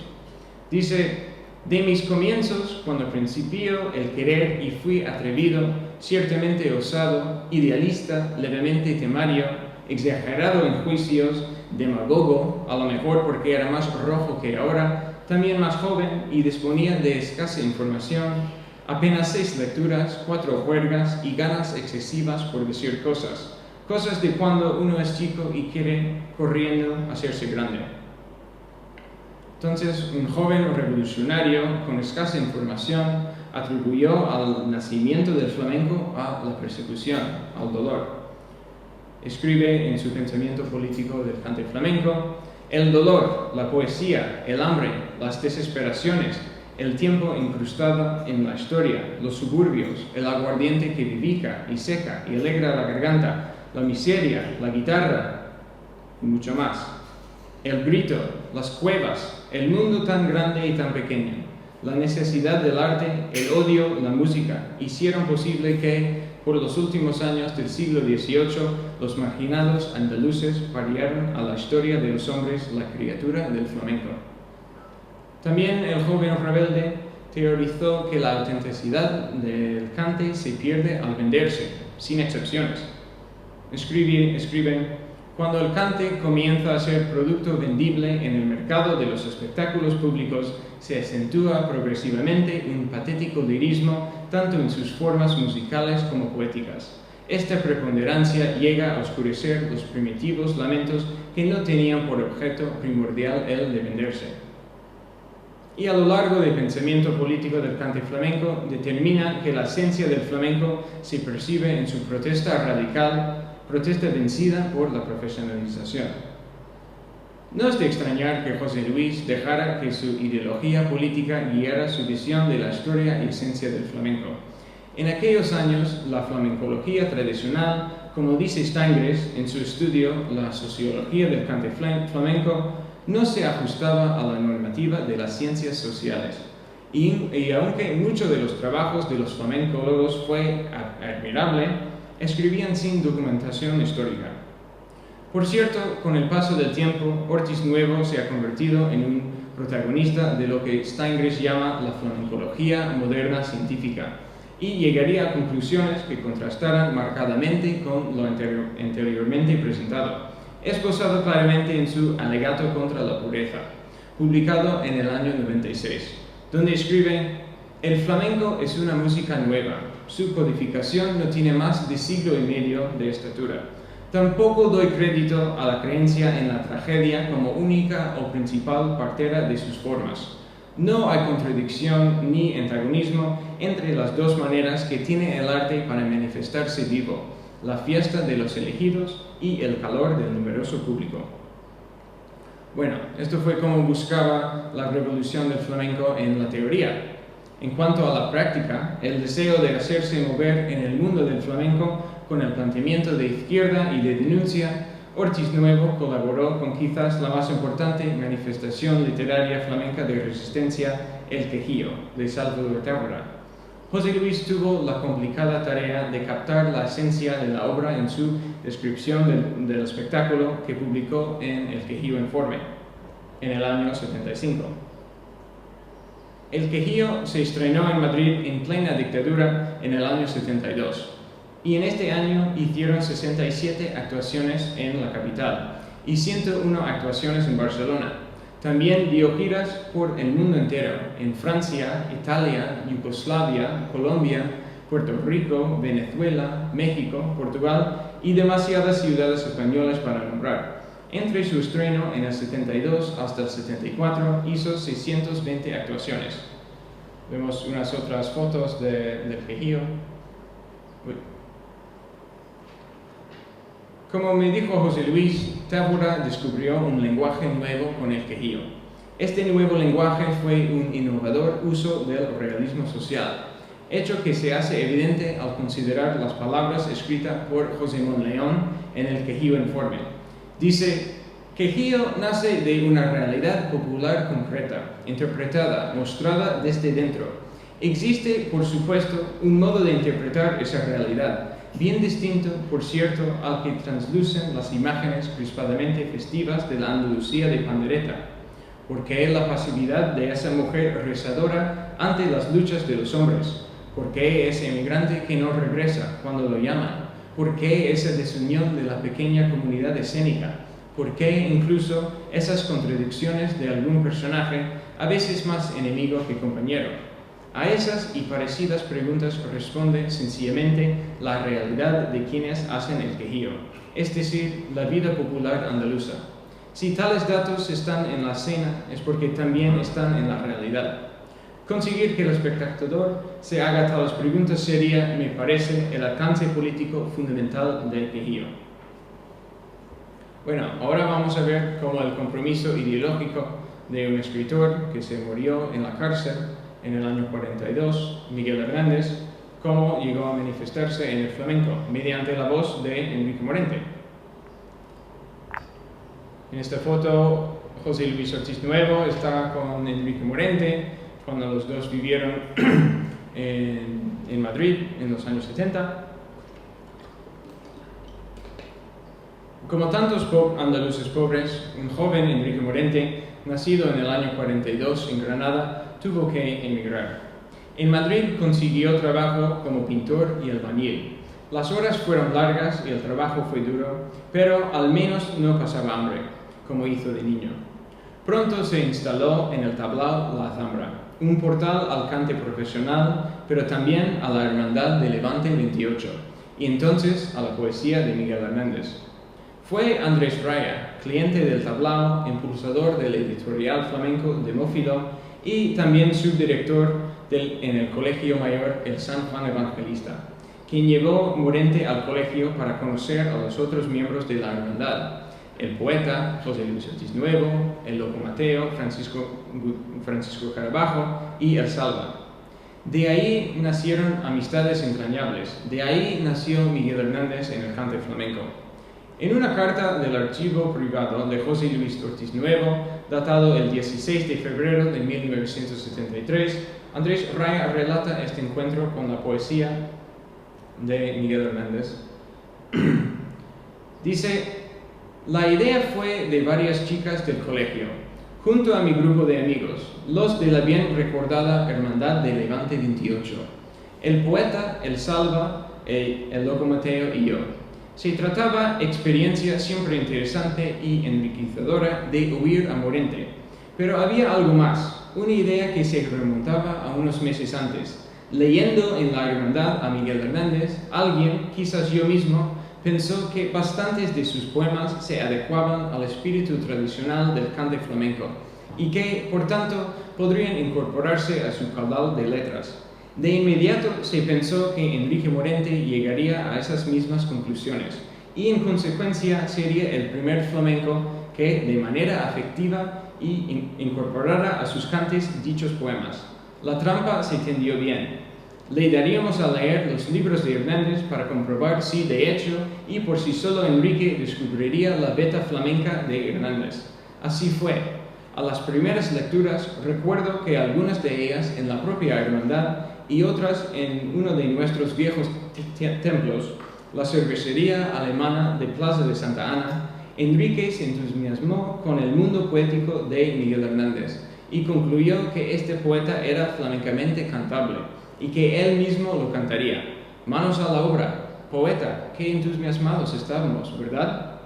Speaker 2: Dice: de mis comienzos, cuando principió el querer y fui atrevido, ciertamente osado, idealista, levemente temario, exagerado en juicios, demagogo, a lo mejor porque era más rojo que ahora, también más joven y disponía de escasa información, apenas 6 lecturas, 4 juergas y ganas excesivas por decir cosas de cuando uno es chico y quiere corriendo hacerse grande. Entonces, un joven revolucionario con escasa información atribuyó al nacimiento del flamenco a la persecución, al dolor. Escribe en su pensamiento político del cante flamenco: el dolor, la poesía, el hambre, las desesperaciones, el tiempo incrustado en la historia, los suburbios, el aguardiente que vivifica y seca y alegra la garganta, la miseria, la guitarra y mucho más. El grito, las cuevas, el mundo tan grande y tan pequeño, la necesidad del arte, el odio, la música, hicieron posible que, por los últimos años del siglo XVIII, los marginados andaluces pariaron a la historia de los hombres la criatura del flamenco. También el joven rebelde teorizó que la autenticidad del cante se pierde al venderse, sin excepciones. Escribe: cuando el cante comienza a ser producto vendible en el mercado de los espectáculos públicos, se acentúa progresivamente un patético lirismo tanto en sus formas musicales como poéticas. Esta preponderancia llega a oscurecer los primitivos lamentos que no tenían por objeto primordial el de venderse. Y a lo largo del pensamiento político del cante flamenco determina que la esencia del flamenco se percibe en su protesta radical, protesta vencida por la profesionalización. No es de extrañar que José Luis dejara que su ideología política guiara su visión de la historia y esencia del flamenco. En aquellos años, la flamencología tradicional, como dice Steingres en su estudio La sociología del cante flamenco, no se ajustaba a la normativa de las ciencias sociales. Y aunque muchos de los trabajos de los flamencólogos fue admirable, escribían sin documentación histórica. Por cierto, con el paso del tiempo, Ortiz Nuevo se ha convertido en un protagonista de lo que Steingres llama la flamencología moderna científica, y llegaría a conclusiones que contrastaran marcadamente con lo anteriormente presentado, esbozado claramente en su Alegato contra la pureza, publicado en el año 96, donde escribe: el flamenco es una música nueva, su codificación no tiene más de siglo y medio de estatura. Tampoco doy crédito a la creencia en la tragedia como única o principal partera de sus formas. No hay contradicción ni antagonismo entre las dos maneras que tiene el arte para manifestarse vivo, la fiesta de los elegidos y el calor del numeroso público. Bueno, esto fue como buscaba la revolución del flamenco en la teoría. En cuanto a la práctica, el deseo de hacerse mover en el mundo del flamenco con el planteamiento de izquierda y de denuncia, Ortiz Nuevo colaboró con quizás la más importante manifestación literaria flamenca de resistencia, El Quejío, de Salvador Távora. José Luis tuvo la complicada tarea de captar la esencia de la obra en su descripción del espectáculo que publicó en El Quejío Informe, en el año 75. El Quejío se estrenó en Madrid en plena dictadura en el año 72. Y en este año hicieron 67 actuaciones en la capital y 101 actuaciones en Barcelona. También dio giras por el mundo entero, en Francia, Italia, Yugoslavia, Colombia, Puerto Rico, Venezuela, México, Portugal y demasiadas ciudades españolas para nombrar. Entre su estreno en el 72 hasta el 74 hizo 620 actuaciones. Vemos unas otras fotos del Quejío. Como me dijo José Luis, Távora descubrió un lenguaje nuevo con el Quejío. Este nuevo lenguaje fue un innovador uso del realismo social, hecho que se hace evidente al considerar las palabras escritas por José Monleón en el Quejío Informe. Dice: Quejío nace de una realidad popular concreta, interpretada, mostrada desde dentro. Existe, por supuesto, un modo de interpretar esa realidad, bien distinto, por cierto, al que traslucen las imágenes crispadamente festivas de la Andalucía de pandereta, porque es la pasividad de esa mujer rezadora ante las luchas de los hombres, porque ese emigrante que no regresa cuando lo llaman, porque esa desunión de la pequeña comunidad escénica, porque incluso esas contradicciones de algún personaje, a veces más enemigo que compañero. A esas y parecidas preguntas responde sencillamente la realidad de quienes hacen el Quejío, es decir, la vida popular andaluza. Si tales datos están en la escena, es porque también están en la realidad. Conseguir que el espectador se haga tales preguntas sería, me parece, el alcance político fundamental del Quejío. Bueno, ahora vamos a ver cómo el compromiso ideológico de un escritor que se murió en la cárcel en el año 42, Miguel Hernández, cómo llegó a manifestarse en el flamenco mediante la voz de Enrique Morente. En esta foto, José Luis Ortiz Nuevo está con Enrique Morente cuando los dos vivieron en Madrid en los años 70. Como tantos andaluces pobres, un joven Enrique Morente, nacido en el año 42 en Granada, tuvo que emigrar. En Madrid consiguió trabajo como pintor y albañil. Las horas fueron largas y el trabajo fue duro, pero al menos no pasaba hambre, como hizo de niño. Pronto se instaló en el tablao La Zambra, un portal al cante profesional, pero también a la Hermandad de Levante 28, y entonces a la poesía de Miguel Hernández. Fue Andrés Raya, cliente del tablao, impulsador del editorial flamenco Demófilo y también subdirector en el Colegio Mayor El San Juan Evangelista, quien llevó Morente al colegio para conocer a los otros miembros de la hermandad, el poeta José Luis Ortiz Nuevo, el loco Mateo, Francisco Carabajo y el Salva. De ahí nacieron amistades entrañables, de ahí nació Miguel Hernández en el cante flamenco. En una carta del archivo privado de José Luis Ortiz Nuevo, datado el 16 de febrero de 1973, Andrés Raya relata este encuentro con la poesía de Miguel Hernández. Dice: la idea fue de varias chicas del colegio, junto a mi grupo de amigos, los de la bien recordada Hermandad de Levante 28, el poeta, el Salva, el Loco Mateo y yo. Se trataba experiencia siempre interesante y enriquecedora de oír a Morente, pero había algo más, una idea que se remontaba a unos meses antes. Leyendo en la Hermandad a Miguel Hernández, alguien, quizás yo mismo, pensó que bastantes de sus poemas se adecuaban al espíritu tradicional del cante flamenco y que, por tanto, podrían incorporarse a su caudal de letras. De inmediato se pensó que Enrique Morente llegaría a esas mismas conclusiones y, en consecuencia, sería el primer flamenco que, de manera afectiva, incorporara a sus cantes dichos poemas. La trampa se tendió bien. Le daríamos a leer los libros de Hernández para comprobar si, de hecho, y por sí solo, Enrique descubriría la beta flamenca de Hernández. Así fue. A las primeras lecturas recuerdo que algunas de ellas en la propia Hermandad y otras en uno de nuestros viejos templos, la cervecería alemana de Plaza de Santa Ana, Enrique se entusiasmó con el mundo poético de Miguel Hernández y concluyó que este poeta era flamencamente cantable y que él mismo lo cantaría. Manos a la obra. Poeta, qué entusiasmados estábamos, ¿verdad?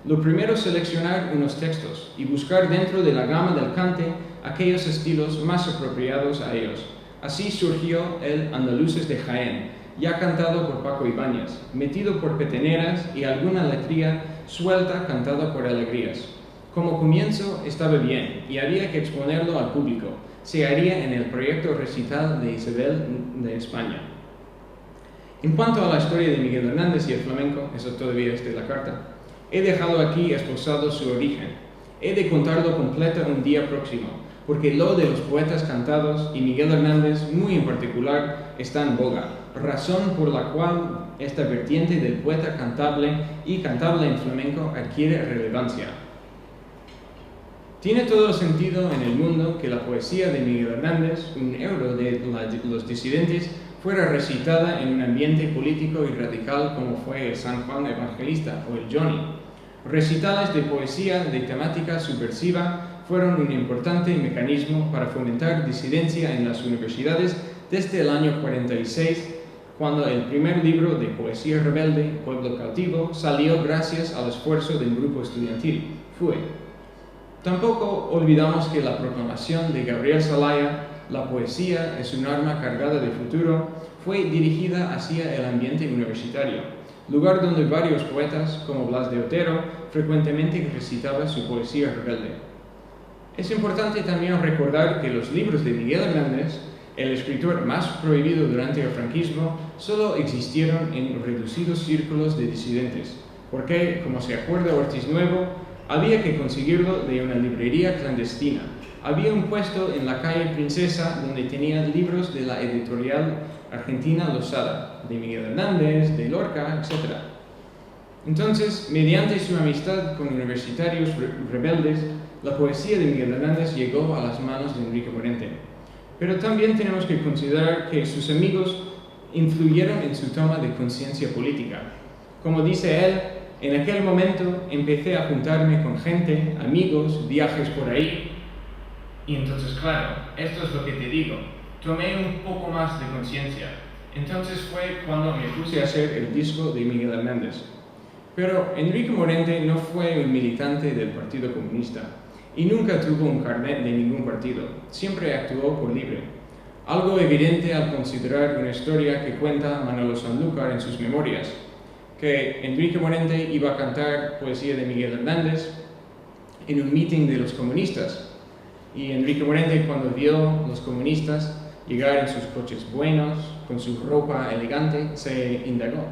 Speaker 2: Lo primero es seleccionar unos textos y buscar dentro de la gama del cante aquellos estilos más apropiados a ellos. Así surgió el Andaluces de Jaén, ya cantado por Paco Ibáñez, metido por peteneras y alguna letría suelta cantada por alegrías. Como comienzo estaba bien y había que exponerlo al público. Se haría en el proyecto recital de Isabel de España. En cuanto a la historia de Miguel Hernández y el flamenco, eso todavía es de la carta, he dejado aquí esbozado su origen. He de contarlo completo un día próximo, porque lo de los poetas cantados y Miguel Hernández, muy en particular, está en boga, razón por la cual esta vertiente del poeta cantable y cantable en flamenco adquiere relevancia. Tiene todo el sentido en el mundo que la poesía de Miguel Hernández, un héroe de los disidentes, fuera recitada en un ambiente político y radical como fue el San Juan Evangelista o el Johnny. Recitales de poesía de temática subversiva fueron un importante mecanismo para fomentar disidencia en las universidades desde el año 46, cuando el primer libro de poesía rebelde, Pueblo Cautivo, salió gracias al esfuerzo del grupo estudiantil, FUE. Tampoco olvidamos que la proclamación de Gabriel Zelaya, la poesía es un arma cargada de futuro, fue dirigida hacia el ambiente universitario, lugar donde varios poetas, como Blas de Otero, frecuentemente recitaban su poesía rebelde. Es importante también recordar que los libros de Miguel Hernández, el escritor más prohibido durante el franquismo, solo existieron en reducidos círculos de disidentes, porque, como se acuerda Ortiz Nuevo, había que conseguirlo de una librería clandestina. Había un puesto en la calle Princesa donde tenían libros de la editorial argentina Losada, de Miguel Hernández, de Lorca, etc. Entonces, mediante su amistad con universitarios rebeldes, la poesía de Miguel Hernández llegó a las manos de Enrique Morente. Pero también tenemos que considerar que sus amigos influyeron en su toma de conciencia política. Como dice él, en aquel momento empecé a juntarme con gente, amigos, viajes por ahí. Y entonces, claro, esto es lo que te digo, tomé un poco más de conciencia. Entonces fue cuando me puse a hacer el disco de Miguel Hernández. Pero Enrique Morente no fue un militante del Partido Comunista y nunca tuvo un carnet de ningún partido, siempre actuó por libre. Algo evidente al considerar una historia que cuenta Manolo Sanlúcar en sus memorias, que Enrique Morente iba a cantar poesía de Miguel Hernández en un meeting de los comunistas. Y Enrique Morente, cuando vio los comunistas llegar en sus coches buenos, con su ropa elegante, se indagó.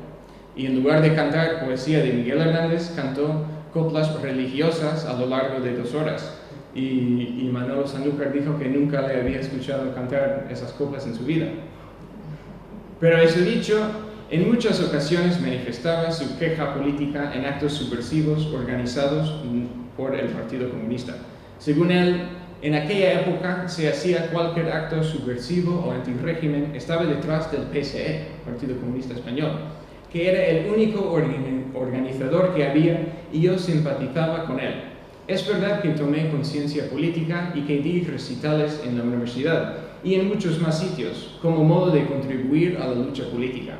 Speaker 2: Y en lugar de cantar poesía de Miguel Hernández, cantó coplas religiosas a lo largo de 2 horas. Y Manolo Sanlúcar dijo que nunca le había escuchado cantar esas coplas en su vida. Pero eso dicho, en muchas ocasiones manifestaba su queja política en actos subversivos organizados por el Partido Comunista. Según él, en aquella época se hacía cualquier acto subversivo o antirrégimen estaba detrás del PSE, Partido Comunista Español, que era el único organizador que había y yo simpatizaba con él. Es verdad que tomé conciencia política y que di recitales en la universidad y en muchos más sitios, como modo de contribuir a la lucha política.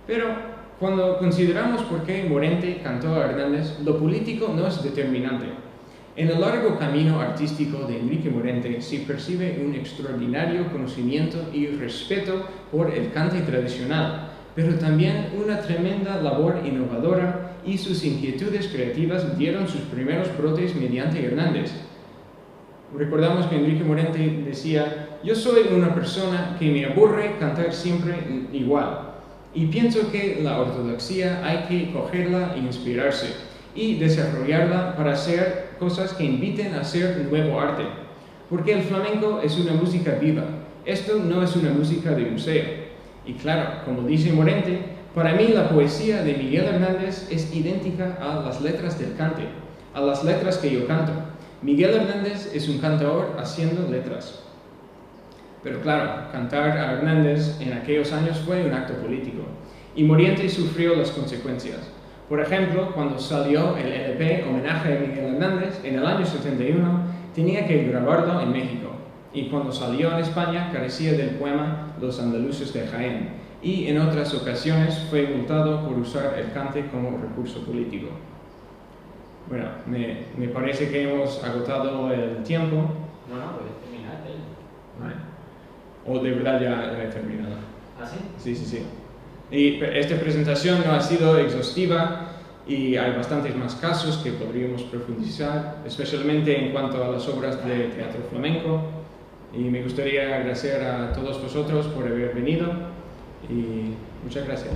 Speaker 2: Pero cuando consideramos por qué Morente cantó a Hernández, lo político no es determinante. En el largo camino artístico de Enrique Morente se percibe un extraordinario conocimiento y respeto por el cante tradicional, pero también una tremenda labor innovadora y sus inquietudes creativas dieron sus primeros brotes mediante Hernández. Recordamos que Enrique Morente decía: yo soy una persona que me aburre cantar siempre igual y pienso que la ortodoxia hay que cogerla e inspirarse y desarrollarla para hacer cosas que inviten a hacer nuevo arte, porque el flamenco es una música viva, esto no es una música de museo. Y claro, como dice Morente, para mí la poesía de Miguel Hernández es idéntica a las letras del cante, a las letras que yo canto. Miguel Hernández es un cantador haciendo letras. Pero claro, cantar a Hernández en aquellos años fue un acto político, y Morente sufrió las consecuencias. Por ejemplo, cuando salió el LP Homenaje a Miguel Hernández en el año 71, tenía que grabarlo en México, y cuando salió en España carecía del poema Los andaluces de Jaén, y en otras ocasiones fue multado por usar el cante como recurso político. Bueno, me parece que hemos agotado el tiempo.
Speaker 3: No, puedes terminar.
Speaker 2: Vale. O de verdad ya he terminado.
Speaker 3: ¿Ah,
Speaker 2: Sí,
Speaker 3: sí?
Speaker 2: sí, sí. Y esta presentación no ha sido exhaustiva y hay bastantes más casos que podríamos profundizar, especialmente en cuanto a las obras de teatro flamenco. Y me gustaría agradecer a todos vosotros por haber venido y muchas gracias.